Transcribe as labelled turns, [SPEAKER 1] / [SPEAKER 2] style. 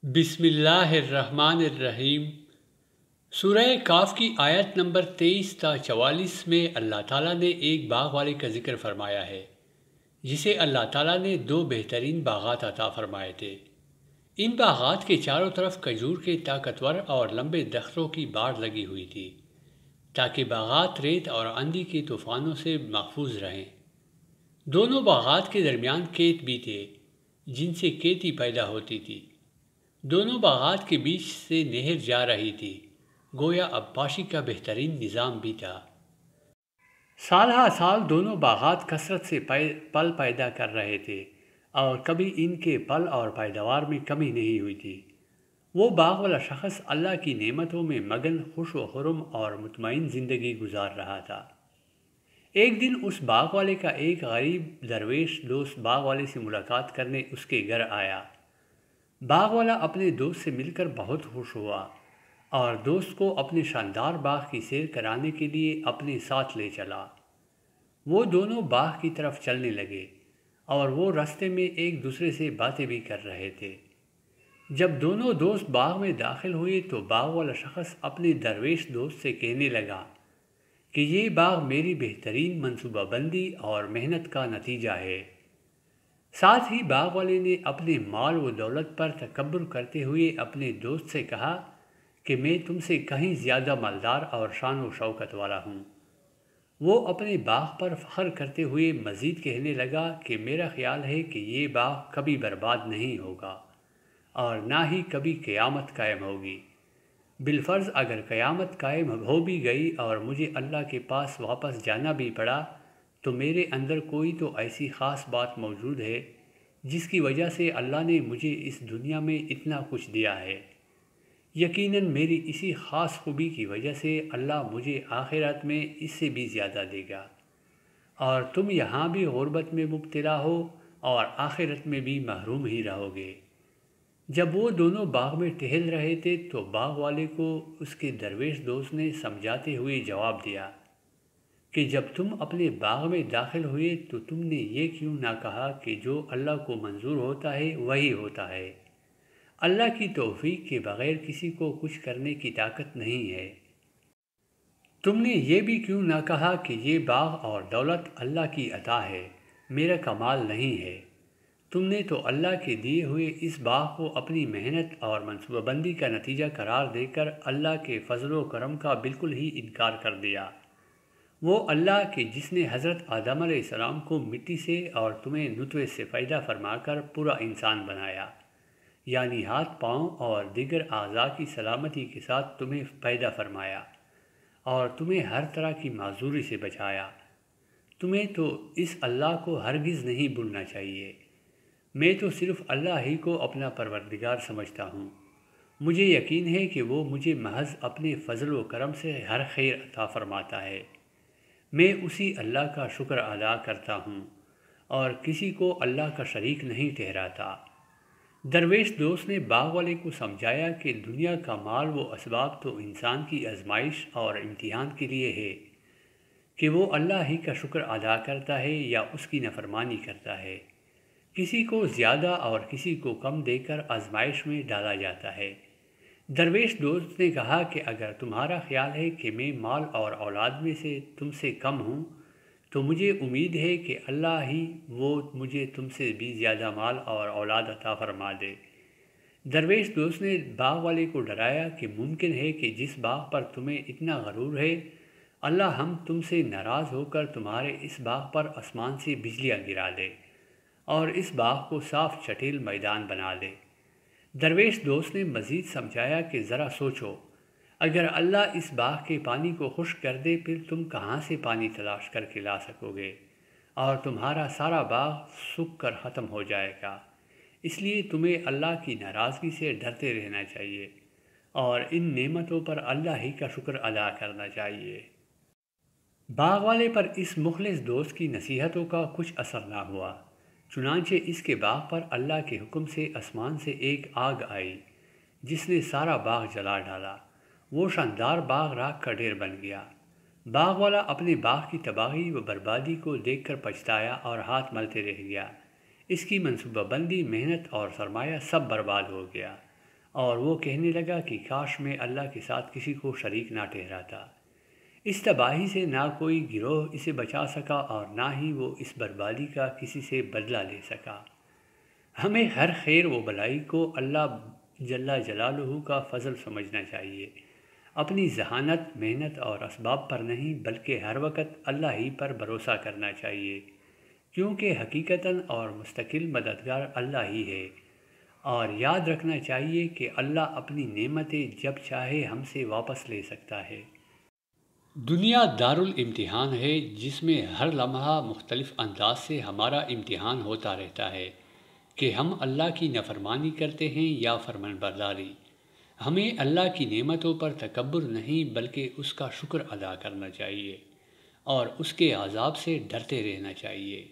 [SPEAKER 1] بسم اللہ الرحمن الرحیم۔ سورہ کاف کی آیت نمبر 23 تا 44 میں اللہ تعالیٰ نے ایک باغ والے کا ذکر فرمایا ہے جسے اللہ تعالیٰ نے 2 بہترین باغات عطا فرمائے تھے۔ ان باغات کے چاروں طرف کھجور کے طاقتور اور لمبے درختوں کی باڑ لگی ہوئی تھی تاکہ باغات ریت اور آندھی کے طوفانوں سے محفوظ رہیں۔ دونوں باغات کے درمیان کھیت بھی تھے جن سے کھیتی پیدا ہوتی تھی۔ دونوں باغات کے بیچ سے نہر جا رہی تھی، گویا آبپاشی کا بہترین نظام بھی تھا۔ سال ہا سال دونوں باغات کثرت سے پھل پیدا کر رہے تھے اور کبھی ان کے پھل اور پیداوار میں کمی نہیں ہوئی تھی۔ وہ باغ والا شخص اللہ کی نعمتوں میں مگن، خوش و خرم اور مطمئن زندگی گزار رہا تھا۔ ایک دن اس باغ والے کا ایک غریب درویش دوست باغ والے سے ملاقات کرنے اس کے گھر آیا۔ باغ والا اپنے دوست سے مل کر بہت خوش ہوا اور دوست کو اپنے شاندار باغ کی سیر کرانے کے لیے اپنے ساتھ لے چلا۔ وہ دونوں باغ کی طرف چلنے لگے اور وہ راستے میں ایک دوسرے سے باتیں بھی کر رہے تھے۔ جب دونوں دوست باغ میں داخل ہوئے تو باغ والا شخص اپنے درویش دوست سے کہنے لگا کہ یہ باغ میری بہترین منصوبہ بندی اور محنت کا نتیجہ ہے۔ ساتھ ہی باغ والے نے اپنے مال و دولت پر تکبر کرتے ہوئے اپنے دوست سے کہا کہ میں تم سے کہیں زیادہ مالدار اور شان و شوکت والا ہوں۔ وہ اپنے باغ پر فخر کرتے ہوئے مزید کہنے لگا کہ میرا خیال ہے کہ یہ باغ کبھی برباد نہیں ہوگا اور نہ ہی کبھی قیامت قائم ہوگی۔ بالفرض اگر قیامت قائم ہو بھی گئی اور مجھے اللہ کے پاس واپس جانا بھی پڑا تو میرے اندر کوئی تو ایسی خاص بات موجود ہے جس کی وجہ سے اللہ نے مجھے اس دنیا میں اتنا کچھ دیا ہے۔ یقیناً میری اسی خاص خوبی کی وجہ سے اللہ مجھے آخرت میں اس سے بھی زیادہ دے گا، اور تم یہاں بھی غربت میں مبتلا ہو اور آخرت میں بھی محروم ہی رہو گے۔ جب وہ دونوں باغ میں ٹہل رہے تھے تو باغ والے کو اس کے درویش دوست نے سمجھاتے ہوئے جواب دیا کہ جب تم اپنے باغ میں داخل ہوئے تو تم نے یہ کیوں نہ کہا کہ جو اللہ کو منظور ہوتا ہے وہی ہوتا ہے۔ اللہ کی توفیق کے بغیر کسی کو کچھ کرنے کی طاقت نہیں ہے۔ تم نے یہ بھی کیوں نہ کہا کہ یہ باغ اور دولت اللہ کی عطا ہے، میرا کمال نہیں ہے۔ تم نے تو اللہ کے دیے ہوئے اس باغ کو اپنی محنت اور منصوبہ بندی کا نتیجہ قرار دے کر اللہ کے فضل و کرم کا بالکل ہی انکار کر دیا۔ وہ اللہ کہ جس نے حضرت آدم علیہ السلام کو مٹی سے اور تمہیں نطفے سے پیدا فرما کر پورا انسان بنایا، یعنی ہاتھ پاؤں اور دیگر اعضاء کی سلامتی کے ساتھ تمہیں پیدا فرمایا اور تمہیں ہر طرح کی معذوری سے بچایا۔ تمہیں تو اس اللہ کو ہرگز نہیں بھولنا چاہیے۔ میں تو صرف اللہ ہی کو اپنا پروردگار سمجھتا ہوں۔ مجھے یقین ہے کہ وہ مجھے محض اپنے فضل و کرم سے ہر خیر عطا فرماتا ہے۔ میں اسی اللہ کا شکر ادا کرتا ہوں اور کسی کو اللہ کا شریک نہیں ٹھہراتا۔ درویش دوست نے باغ والے کو سمجھایا کہ دنیا کا مال و اسباب تو انسان کی آزمائش اور امتحان کے لیے ہے کہ وہ اللہ ہی کا شکر ادا کرتا ہے یا اس کی نافرمانی کرتا ہے۔ کسی کو زیادہ اور کسی کو کم دے کر آزمائش میں ڈالا جاتا ہے۔ درویش دوست نے کہا کہ اگر تمہارا خیال ہے کہ میں مال اور اولاد میں سے تم سے کم ہوں تو مجھے امید ہے کہ اللہ ہی وہ مجھے تم سے بھی زیادہ مال اور اولاد عطا فرما دے۔ درویش دوست نے باغ والے کو ڈرایا کہ ممکن ہے کہ جس باغ پر تمہیں اتنا غرور ہے، اللہ ہم تم سے ناراض ہو کر تمہارے اس باغ پر آسمان سے بجلیاں گرا دے اور اس باغ کو صاف چٹیل میدان بنا دے۔ درویش دوست نے مزید سمجھایا کہ ذرا سوچو، اگر اللہ اس باغ کے پانی کو خشک کر دے پھر تم کہاں سے پانی تلاش کر کے لا سکو گے اور تمہارا سارا باغ سوکھ کر ختم ہو جائے گا۔ اس لیے تمہیں اللہ کی ناراضگی سے ڈرتے رہنا چاہیے اور ان نعمتوں پر اللہ ہی کا شکر ادا کرنا چاہیے۔ باغ والے پر اس مخلص دوست کی نصیحتوں کا کچھ اثر نہ ہوا، چنانچہ اس کے باغ پر اللہ کے حکم سے آسمان سے ایک آگ آئی جس نے سارا باغ جلا ڈالا۔ وہ شاندار باغ راکھ کا ڈھیر بن گیا۔ باغ والا اپنے باغ کی تباہی و بربادی کو دیکھ کر پچھتایا اور ہاتھ ملتے رہ گیا۔ اس کی منصوبہ بندی، محنت اور سرمایہ سب برباد ہو گیا۔ اور وہ کہنے لگا کہ کاش میں اللہ کے ساتھ کسی کو شریک نہ ٹھہراتا۔ اس تباہی سے نہ کوئی گروہ اسے بچا سکا اور نہ ہی وہ اس بربادی کا کسی سے بدلہ لے سکا۔ ہمیں ہر خیر و بلائی کو اللہ جل جلالہ کا فضل سمجھنا چاہیے، اپنی ذہانت، محنت اور اسباب پر نہیں بلکہ ہر وقت اللہ ہی پر بھروسہ کرنا چاہیے، کیونکہ حقیقتاً اور مستقل مددگار اللہ ہی ہے۔ اور یاد رکھنا چاہیے کہ اللہ اپنی نعمتیں جب چاہے ہم سے واپس لے سکتا ہے۔ دنیا دارالامتحان ہے جس میں ہر لمحہ مختلف انداز سے ہمارا امتحان ہوتا رہتا ہے کہ ہم اللہ کی نافرمانی کرتے ہیں یا فرمان برداری۔ ہمیں اللہ کی نعمتوں پر تکبر نہیں بلکہ اس کا شکر ادا کرنا چاہیے اور اس کے عذاب سے ڈرتے رہنا چاہیے۔